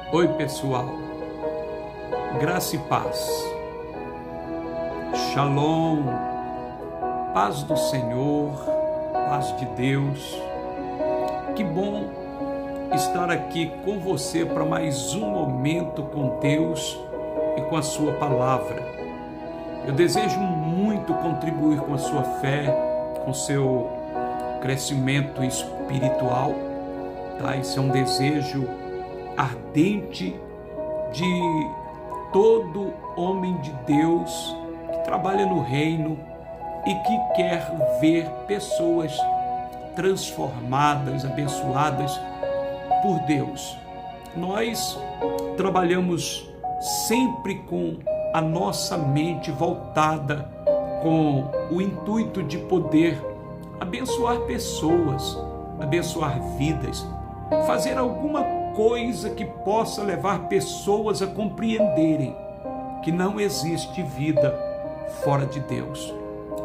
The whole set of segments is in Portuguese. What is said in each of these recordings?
Oi pessoal, graça e paz, Shalom, paz do Senhor, paz de Deus. Que bom estar aqui com você para mais um momento com Deus e com a sua palavra. Eu desejo muito contribuir com a sua fé, com o seu crescimento espiritual, tá? Esse é um desejo ardente de todo homem de Deus que trabalha no reino e que quer ver pessoas transformadas, abençoadas por Deus. Nós trabalhamos sempre com a nossa mente voltada com o intuito de poder abençoar pessoas, abençoar vidas, fazer alguma coisa que possa levar pessoas a compreenderem que não existe vida fora de Deus.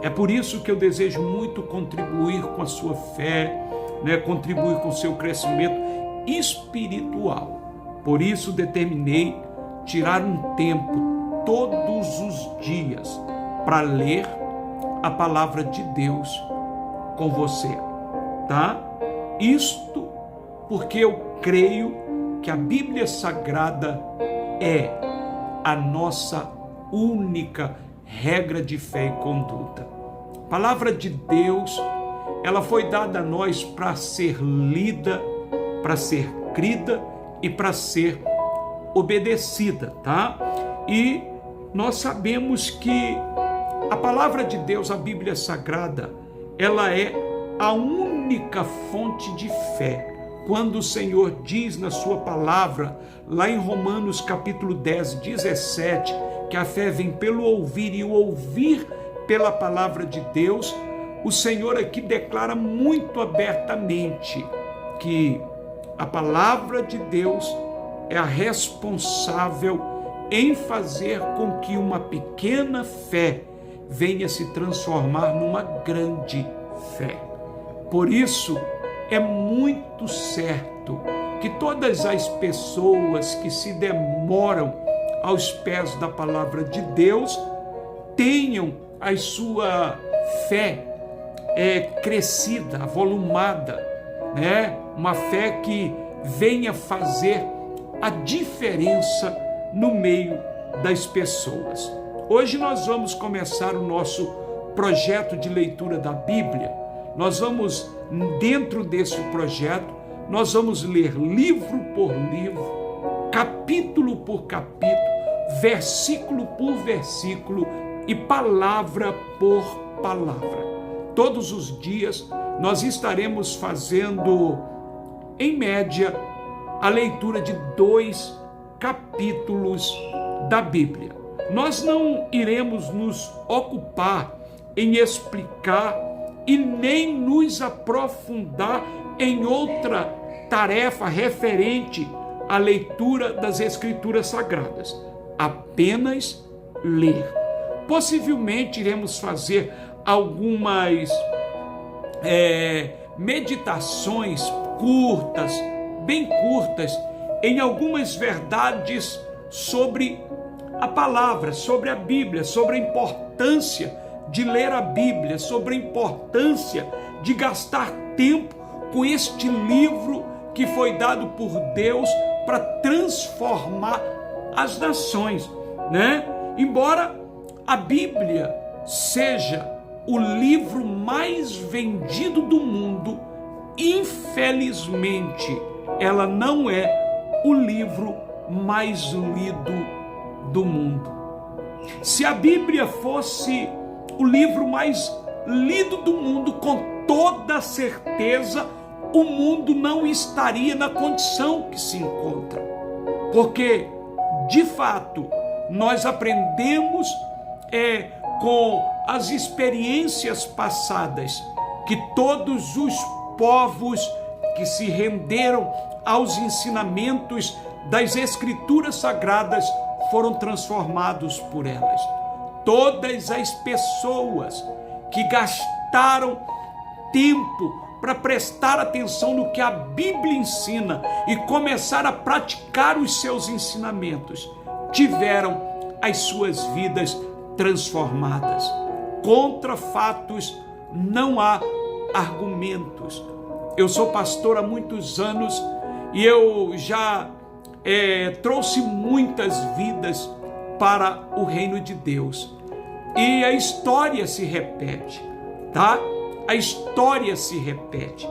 É por isso que eu desejo muito contribuir com a sua fé, contribuir com o seu crescimento espiritual. Por isso determinei tirar um tempo todos os dias para ler a palavra de Deus com você, tá? Isto porque eu creio que a Bíblia Sagrada é a nossa única regra de fé e conduta. A palavra de Deus, ela foi dada a nós para ser lida, para ser crida e para ser obedecida, tá? E nós sabemos que a palavra de Deus, a Bíblia Sagrada, ela é a única fonte de fé. Quando o Senhor diz na sua palavra, lá em Romanos capítulo 10, 17, que a fé vem pelo ouvir e o ouvir pela palavra de Deus, o Senhor aqui declara muito abertamente que a palavra de Deus é a responsável em fazer com que uma pequena fé venha se transformar numa grande fé. Por isso, é muito certo que todas as pessoas que se demoram aos pés da palavra de Deus tenham a sua fé crescida, avolumada, uma fé que venha fazer a diferença no meio das pessoas. Hoje nós vamos começar o nosso projeto de leitura da Bíblia. Nós vamos, dentro desse projeto, nós vamos ler livro por livro, capítulo por capítulo, versículo por versículo e palavra por palavra. Todos os dias nós estaremos fazendo, em média, a leitura de 2 capítulos da Bíblia. Nós não iremos nos ocupar em explicar e nem nos aprofundar em outra tarefa referente à leitura das Escrituras Sagradas. Apenas ler. Possivelmente iremos fazer algumas meditações curtas, bem curtas, em algumas verdades sobre a palavra, sobre a Bíblia, sobre a importância de ler a Bíblia, sobre a importância de gastar tempo com este livro que foi dado por Deus para transformar as nações, Embora a Bíblia seja o livro mais vendido do mundo, infelizmente, ela não é o livro mais lido do mundo. Se a Bíblia fosse o livro mais lido do mundo, com toda certeza, o mundo não estaria na condição que se encontra. Porque, de fato, nós aprendemos com as experiências passadas que todos os povos que se renderam aos ensinamentos das Escrituras Sagradas foram transformados por elas. Todas as pessoas que gastaram tempo para prestar atenção no que a Bíblia ensina e começar a praticar os seus ensinamentos, tiveram as suas vidas transformadas. Contra fatos não há argumentos. Eu sou pastor há muitos anos e eu já trouxe muitas vidas para o reino de Deus. E a história se repete, tá? A história se repete,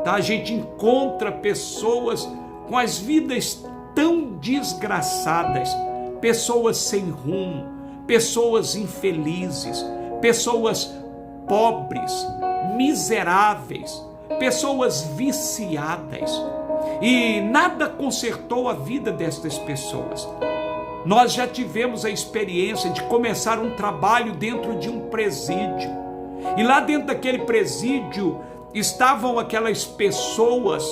tá? A gente encontra pessoas com as vidas tão desgraçadas, pessoas sem rumo, pessoas infelizes, pessoas pobres, miseráveis, pessoas viciadas. E nada consertou a vida destas pessoas. Nós já tivemos a experiência de começar um trabalho dentro de um presídio. E lá dentro daquele presídio estavam aquelas pessoas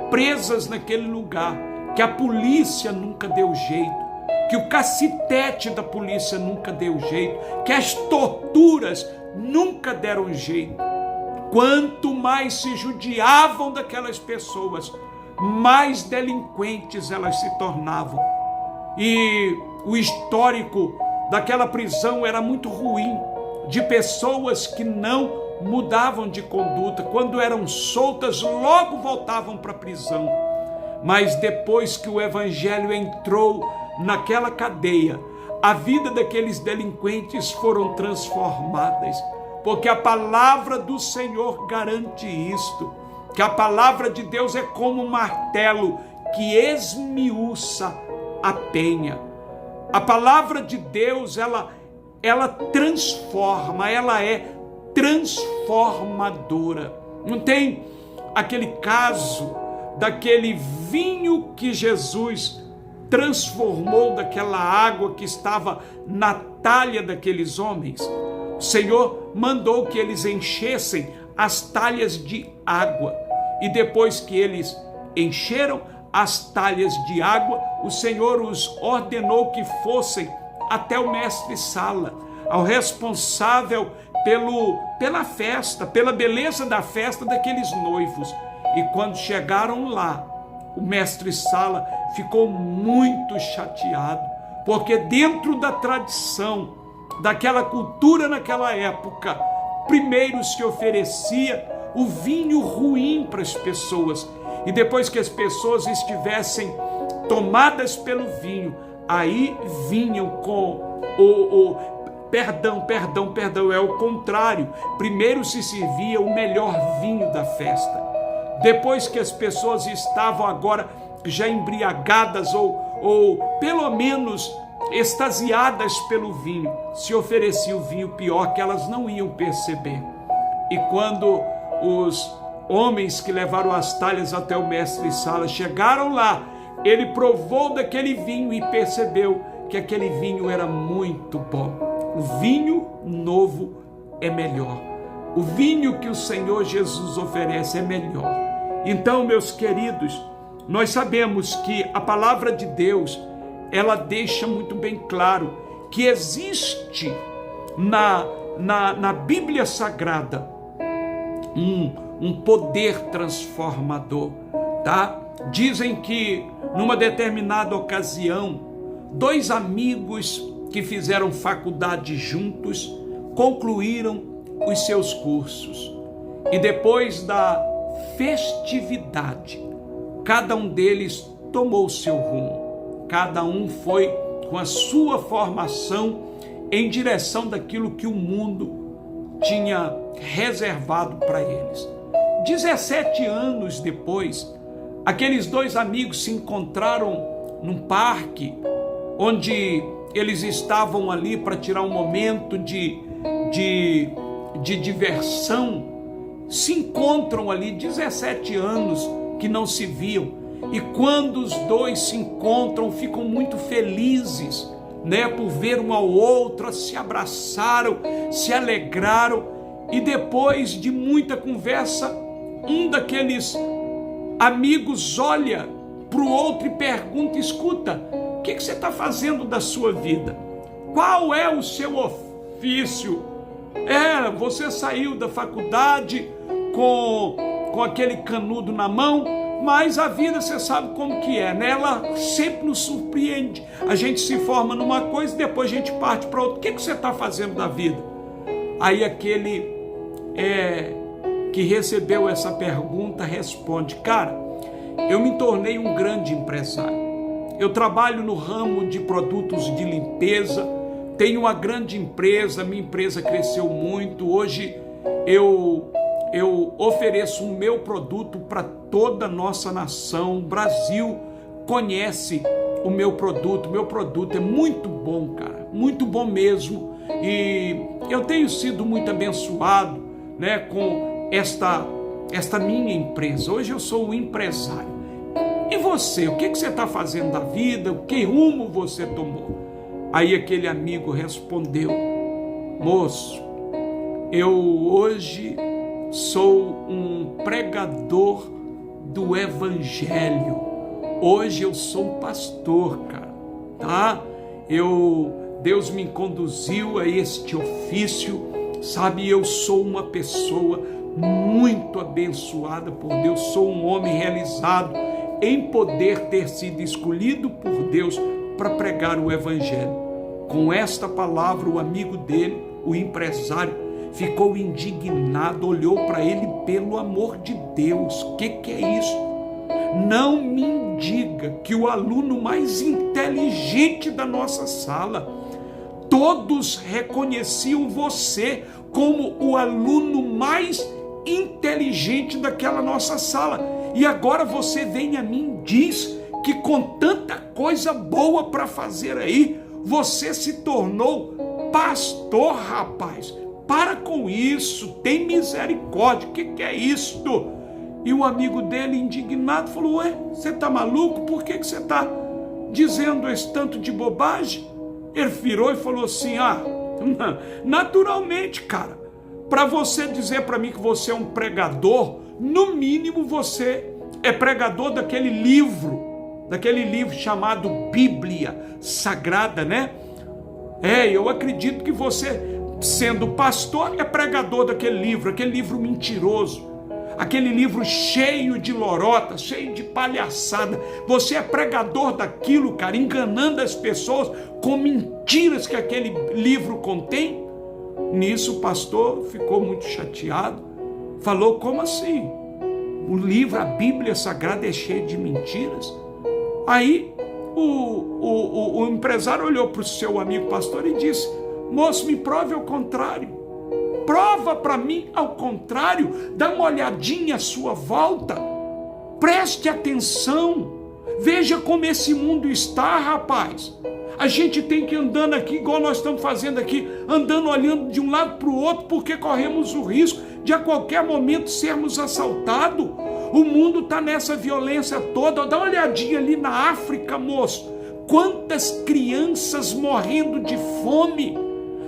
presas naquele lugar, que a polícia nunca deu jeito, que o cacetete da polícia nunca deu jeito, que as torturas nunca deram jeito. Quanto mais se judiavam daquelas pessoas, mais delinquentes elas se tornavam. E o histórico daquela prisão era muito ruim, de pessoas que não mudavam de conduta. Quando eram soltas, logo voltavam para a prisão. Mas depois que o evangelho entrou naquela cadeia, a vida daqueles delinquentes foram transformadas, porque a palavra do Senhor garante isto, que a palavra de Deus é como um martelo que esmiuça a penha. A palavra de Deus, ela transforma, ela é transformadora. Não tem aquele caso daquele vinho que Jesus transformou daquela água que estava na talha daqueles homens? O Senhor mandou que eles enchessem as talhas de água, e depois que eles encheram as talhas de água, o Senhor os ordenou que fossem até o mestre-sala, ao responsável pela festa, pela beleza da festa daqueles noivos. E quando chegaram lá, o mestre-sala ficou muito chateado, porque dentro da tradição, daquela cultura naquela época, primeiro se oferecia o vinho ruim para as pessoas, e depois que as pessoas estivessem tomadas pelo vinho, aí vinham com perdão, é o contrário. Primeiro se servia o melhor vinho da festa. Depois que as pessoas estavam agora já embriagadas ou pelo menos extasiadas pelo vinho, se oferecia o vinho pior, que elas não iam perceber. E quando os homens que levaram as talhas até o mestre-sala chegaram lá, ele provou daquele vinho e percebeu que aquele vinho era muito bom. O vinho novo é melhor. O vinho que o Senhor Jesus oferece é melhor. Então, meus queridos, nós sabemos que a palavra de Deus, ela deixa muito bem claro que existe na Bíblia Sagrada um poder transformador, tá? Dizem que numa determinada ocasião, dois amigos que fizeram faculdade juntos concluíram os seus cursos, e depois da festividade, cada um deles tomou o seu rumo, cada um foi com a sua formação em direção daquilo que o mundo tinha reservado para eles. 17 anos depois, aqueles dois amigos se encontraram num parque, onde eles estavam ali para tirar um momento de diversão. Se encontram ali, 17 anos que não se viam, e quando os dois se encontram, ficam muito felizes, por ver um ao outro, se abraçaram, se alegraram, e depois de muita conversa, um daqueles amigos olha para o outro e pergunta: escuta, o que você está fazendo da sua vida? Qual é o seu ofício? Você saiu da faculdade com com aquele canudo na mão, mas a vida você sabe como que é, né? Ela sempre nos surpreende. A gente se forma numa coisa e depois a gente parte para outra. O que você está fazendo da vida? Aí aquele que recebeu essa pergunta responde: cara, eu me tornei um grande empresário. Eu trabalho no ramo de produtos de limpeza, tenho uma grande empresa, minha empresa cresceu muito. Hoje eu ofereço o meu produto para toda a nossa nação. O Brasil conhece o meu produto é muito bom, cara, muito bom mesmo, e eu tenho sido muito abençoado, né, com esta minha empresa. Hoje eu sou um empresário. E você, o que você está fazendo da vida? Que rumo você tomou? Aí aquele amigo respondeu: moço, eu hoje sou um pregador do evangelho. Hoje eu sou um pastor, cara, tá? Deus me conduziu a este ofício, sabe? Eu sou uma pessoa muito abençoada por Deus, sou um homem realizado em poder ter sido escolhido por Deus para pregar o evangelho. Com esta palavra, o amigo dele, o empresário, ficou indignado, olhou para ele: pelo amor de Deus, o que é isso? Não me diga que o aluno mais inteligente da nossa sala, todos reconheciam você como o aluno mais inteligente daquela nossa sala, e agora você vem a mim e diz que com tanta coisa boa para fazer aí, você se tornou pastor, rapaz. Para com isso, tem misericórdia, o que é isto? E o amigo dele, indignado, falou: ué, você está maluco? Por que você está dizendo esse tanto de bobagem? Ele virou e falou assim: naturalmente, cara, para você dizer para mim que você é um pregador, no mínimo você é pregador daquele livro chamado Bíblia Sagrada, né? Eu acredito que você, sendo pastor, é pregador daquele livro mentiroso, aquele livro cheio de lorota, cheio de palhaçada. Você é pregador daquilo, cara, enganando as pessoas com mentiras que aquele livro contém. Nisso o pastor ficou muito chateado, falou: como assim? O livro, a Bíblia Sagrada é cheio de mentiras? Aí o empresário olhou para o seu amigo pastor e disse: moço, me prove ao contrário. Prova para mim ao contrário. Dá uma olhadinha à sua volta. Preste atenção. Veja como esse mundo está, rapaz. A gente tem que ir andando aqui, igual nós estamos fazendo aqui, andando, olhando de um lado para o outro, porque corremos o risco de a qualquer momento sermos assaltados. O mundo está nessa violência toda. Dá uma olhadinha ali na África, moço. Quantas crianças morrendo de fome.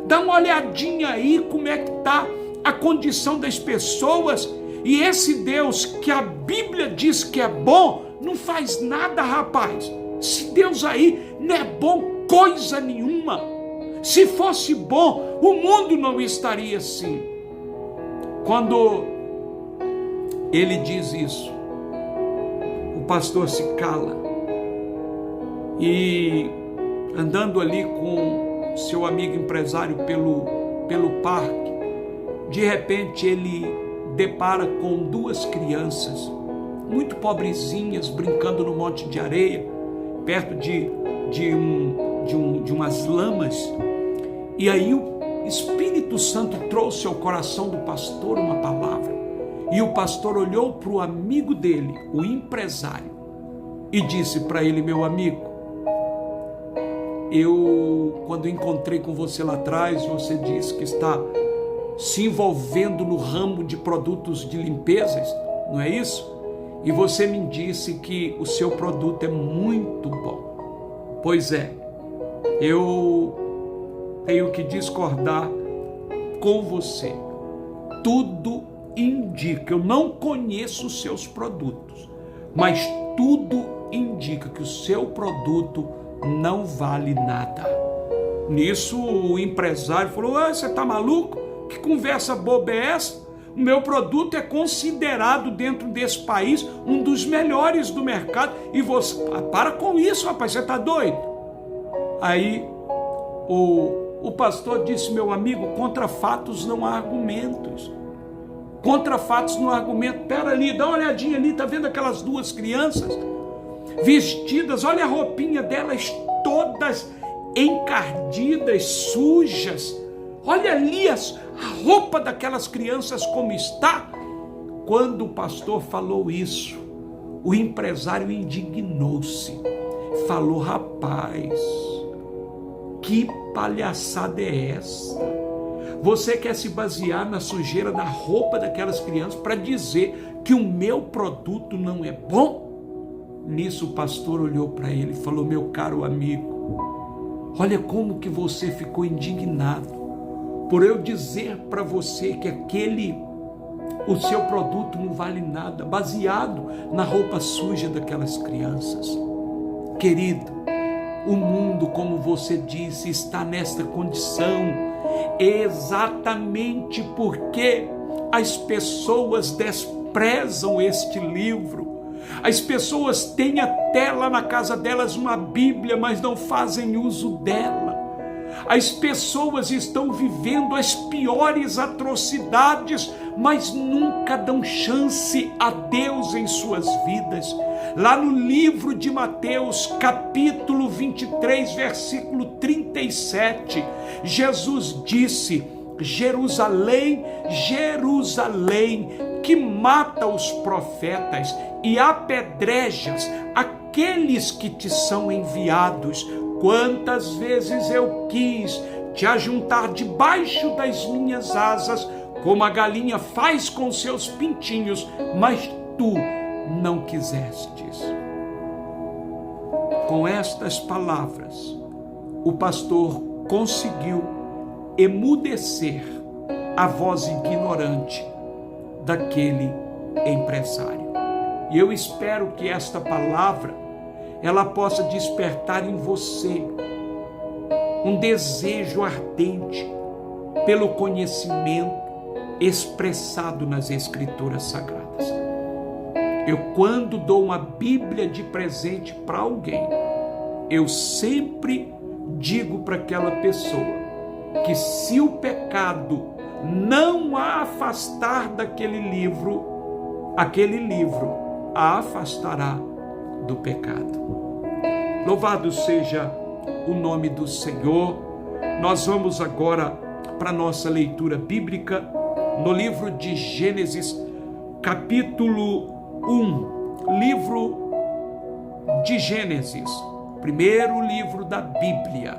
Dá uma olhadinha aí como é que está a condição das pessoas. E esse Deus que a Bíblia diz que é bom, não faz nada, rapaz. Esse Deus aí não é bom coisa nenhuma. Se fosse bom, o mundo não estaria assim. Quando ele diz isso, o pastor se cala e, andando ali com seu amigo empresário pelo parque, de repente ele depara com duas crianças muito pobrezinhas brincando no monte de areia, perto de umas lamas. E aí o Espírito Santo trouxe ao coração do pastor uma palavra, e o pastor olhou para o amigo dele, o empresário, e disse para ele: meu amigo, quando encontrei com você lá atrás, você disse que está se envolvendo no ramo de produtos de limpezas, não é isso? E você me disse que o seu produto é muito bom. Pois é, eu tenho que discordar com você. Tudo indica, eu não conheço os seus produtos, mas tudo indica que o seu produto não vale nada. Nisso o empresário falou: você está maluco? Que conversa boba é essa? O meu produto é considerado dentro desse país um dos melhores do mercado. E você, para com isso, rapaz, você está doido? Aí o pastor disse, meu amigo, contra fatos não há argumentos. Contra fatos não há argumento. Pera ali, dá uma olhadinha ali, tá vendo aquelas duas crianças vestidas? Olha a roupinha delas todas encardidas, sujas. Olha ali a roupa daquelas crianças como está. Quando o pastor falou isso, o empresário indignou-se. Falou, rapaz, que palhaçada é essa? Você quer se basear na sujeira da roupa daquelas crianças para dizer que o meu produto não é bom? Nisso o pastor olhou para ele e falou, meu caro amigo, olha como que você ficou indignado por eu dizer para você que o seu produto não vale nada, baseado na roupa suja daquelas crianças. Querido, o mundo, como você disse, está nesta condição exatamente porque as pessoas desprezam este livro. As pessoas têm até lá na casa delas uma Bíblia, mas não fazem uso dela. As pessoas estão vivendo as piores atrocidades, mas nunca dão chance a Deus em suas vidas. Lá no livro de Mateus, capítulo 23, versículo 37, Jesus disse, Jerusalém, Jerusalém, que mata os profetas e apedrejas aqueles que te são enviados. Quantas vezes eu quis te ajuntar debaixo das minhas asas, como a galinha faz com seus pintinhos, mas tu não quisestes. Com estas palavras, o pastor conseguiu emudecer a voz ignorante daquele empresário. E eu espero que esta palavra ela possa despertar em você um desejo ardente pelo conhecimento expressado nas Escrituras Sagradas. Eu, quando dou uma Bíblia de presente para alguém, eu sempre digo para aquela pessoa que se o pecado não a afastar daquele livro, aquele livro a afastará do pecado. Louvado seja o nome do Senhor. Nós vamos agora para a nossa leitura bíblica no livro de Gênesis, capítulo 1. Livro de Gênesis, primeiro livro da Bíblia.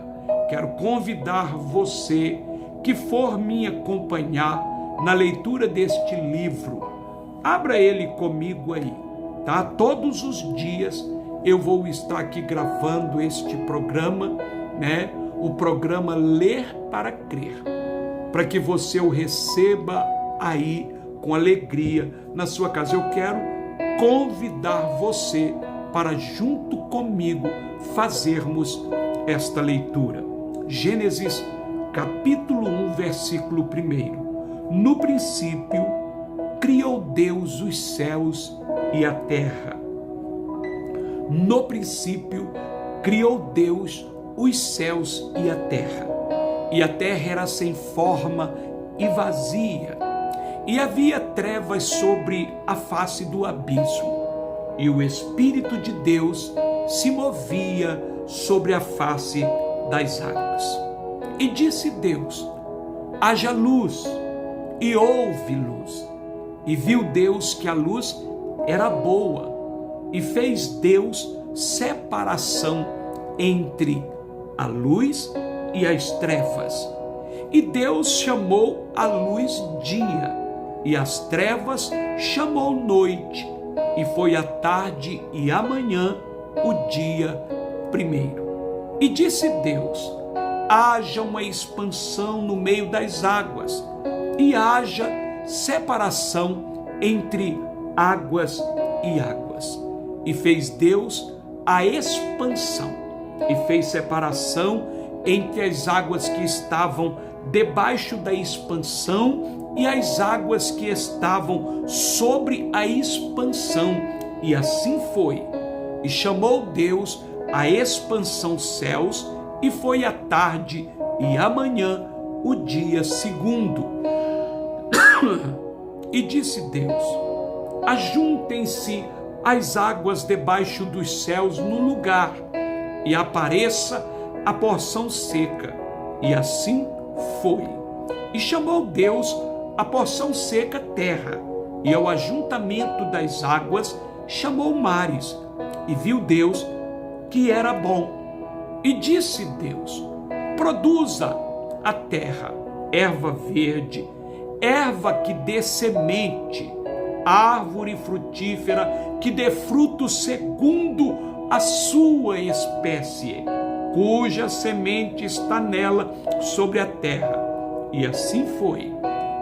Quero convidar você que for me acompanhar na leitura deste livro. Abra ele comigo aí, tá? Todos os dias eu vou estar aqui gravando este programa, né? O programa Ler para Crer, para que você o receba aí com alegria na sua casa. Eu quero convidar você para junto comigo fazermos esta leitura. Gênesis capítulo 1, versículo 1. No princípio criou Deus os céus e a terra. No princípio criou Deus os céus e a terra. E a terra era sem forma e vazia, e havia trevas sobre a face do abismo, e o Espírito de Deus se movia sobre a face das águas. E disse Deus: haja luz, e houve luz. E viu Deus que a luz era boa, e fez Deus separação entre a luz e as trevas. E Deus chamou a luz dia, e as trevas chamou noite, e foi a tarde e a manhã o dia primeiro. E disse Deus: haja uma expansão no meio das águas, e haja separação entre águas e águas. E fez Deus a expansão, e fez separação entre as águas que estavam debaixo da expansão e as águas que estavam sobre a expansão. E assim foi. E chamou Deus a expansão céus, e foi a tarde e a manhã o dia segundo. E disse Deus: ajuntem-se as águas debaixo dos céus no lugar, e apareça a porção seca. E assim foi. E chamou Deus a porção seca terra, e ao ajuntamento das águas chamou mares. E viu Deus que era bom. E disse Deus: produza a terra erva verde, erva que dê semente, árvore frutífera que dê fruto segundo a sua espécie, cuja semente está nela sobre a terra. E assim foi.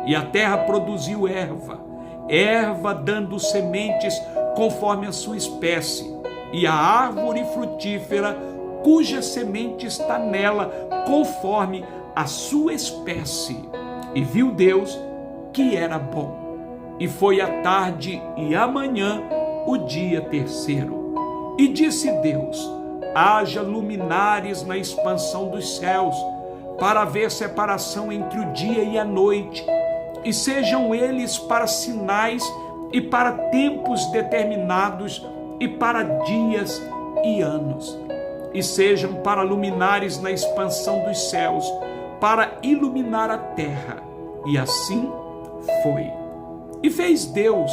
E a terra produziu erva dando sementes conforme a sua espécie, e a árvore frutífera cuja semente está nela conforme a sua espécie. E viu Deus que era bom. E foi a tarde e a manhã o dia terceiro. E disse Deus: haja luminares na expansão dos céus, para haver separação entre o dia e a noite, e sejam eles para sinais e para tempos determinados, e para dias e anos, e sejam para luminares na expansão dos céus, para iluminar a terra. E assim foi. E fez Deus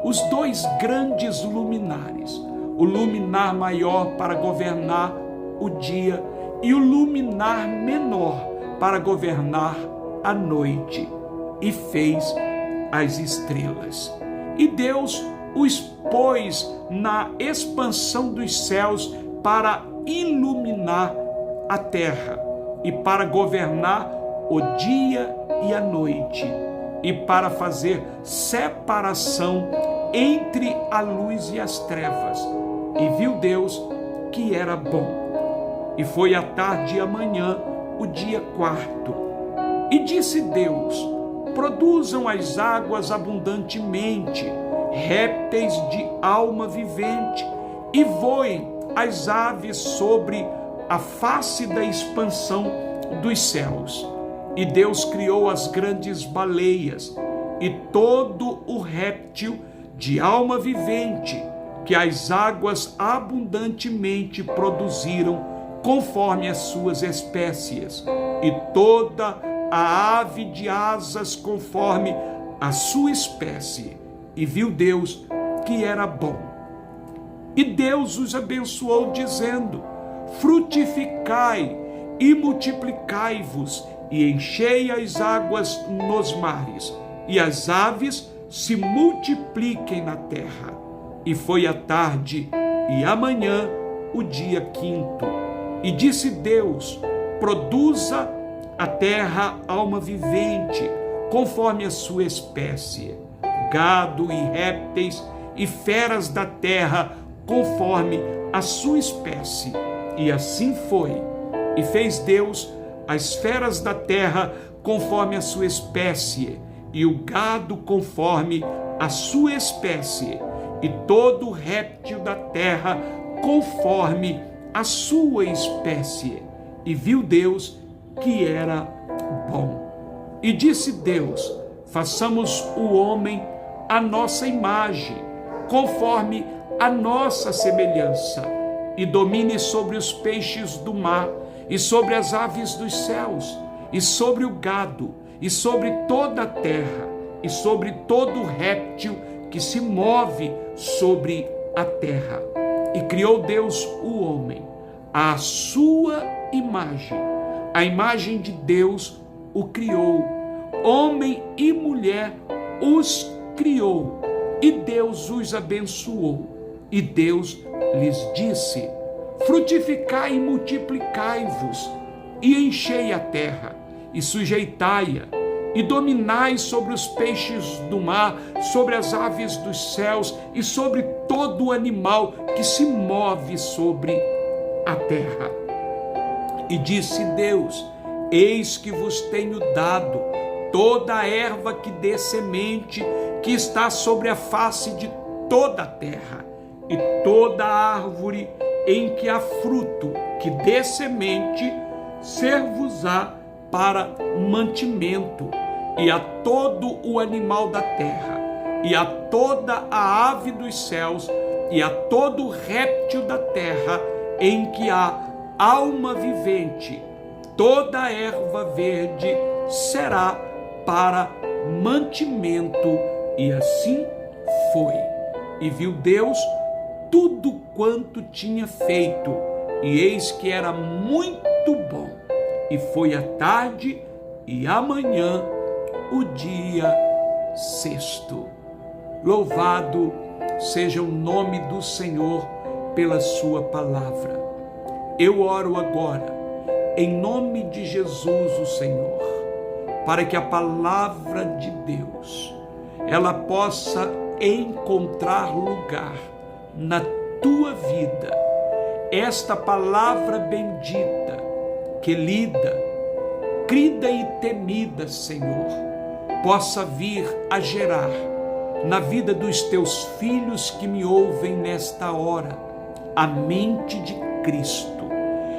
os dois grandes luminares, o luminar maior para governar o dia, e o luminar menor para governar a noite. E fez as estrelas. E Deus os pôs na expansão dos céus para iluminar a terra, e para governar o dia e a noite, e para fazer separação entre a luz e as trevas. E viu Deus que era bom. E foi a tarde e a manhã o dia quarto. E disse Deus: produzam as águas abundantemente, répteis de alma vivente, e voem as aves sobre a face da expansão dos céus. E Deus criou as grandes baleias e todo o réptil de alma vivente que as águas abundantemente produziram conforme as suas espécies, e toda a ave de asas conforme a sua espécie. E viu Deus que era bom. E Deus os abençoou, dizendo: frutificai e multiplicai-vos, e enchei as águas nos mares, e as aves se multipliquem na terra. E foi a tarde e a manhã o dia quinto. E disse Deus: produza a terra alma vivente, conforme a sua espécie, gado e répteis e feras da terra, conforme a sua espécie. E assim foi. E fez Deus as feras da terra conforme a sua espécie, e o gado conforme a sua espécie, e todo réptil da terra conforme a sua espécie. E viu Deus que era bom. E disse Deus: façamos o homem à nossa imagem, conforme a nossa semelhança, e domine sobre os peixes do mar, e sobre as aves dos céus, e sobre o gado, e sobre toda a terra, e sobre todo réptil que se move sobre a terra. E criou Deus o homem à sua imagem, a imagem de Deus o criou, homem e mulher os criou, e Deus os abençoou. E Deus lhes disse: frutificai e multiplicai-vos, e enchei a terra, e sujeitai-a, e dominai sobre os peixes do mar, sobre as aves dos céus, e sobre todo o animal que se move sobre a terra. E disse Deus: eis que vos tenho dado toda erva que dê semente, que está sobre a face de toda a terra, e toda árvore em que há fruto, que dê semente, ser-vos-á para mantimento, e a todo o animal da terra, e a toda a ave dos céus, e a todo réptil da terra, em que há alma vivente, toda a erva verde será para mantimento. E assim foi. E viu Deus tudo quanto tinha feito, e eis que era muito bom. E foi a tarde e amanhã o dia sexto. Louvado seja o nome do Senhor pela sua palavra. Eu oro agora, em nome de Jesus, o Senhor, para que a palavra de Deus, ela possa encontrar lugar na tua vida. Esta palavra bendita, que lida, crida e temida, Senhor, possa vir a gerar na vida dos teus filhos que me ouvem nesta hora a mente de Cristo,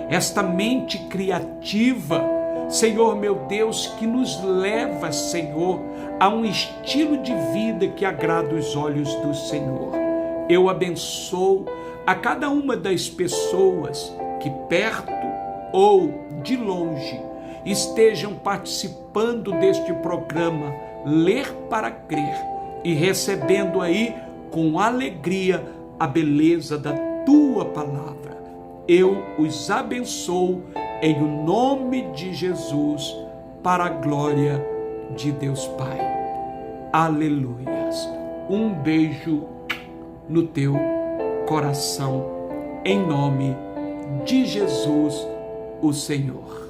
esta mente criativa, Senhor meu Deus, que nos leva, Senhor, a um estilo de vida que agrada os olhos do Senhor. Eu abençoo a cada uma das pessoas que perto ou de longe estejam participando deste programa Ler para Crer e recebendo aí com alegria a beleza da tua palavra. Eu os abençoo em nome de Jesus, para a glória de Deus Pai. Aleluias. Um beijo no teu coração, em nome de Jesus, o Senhor.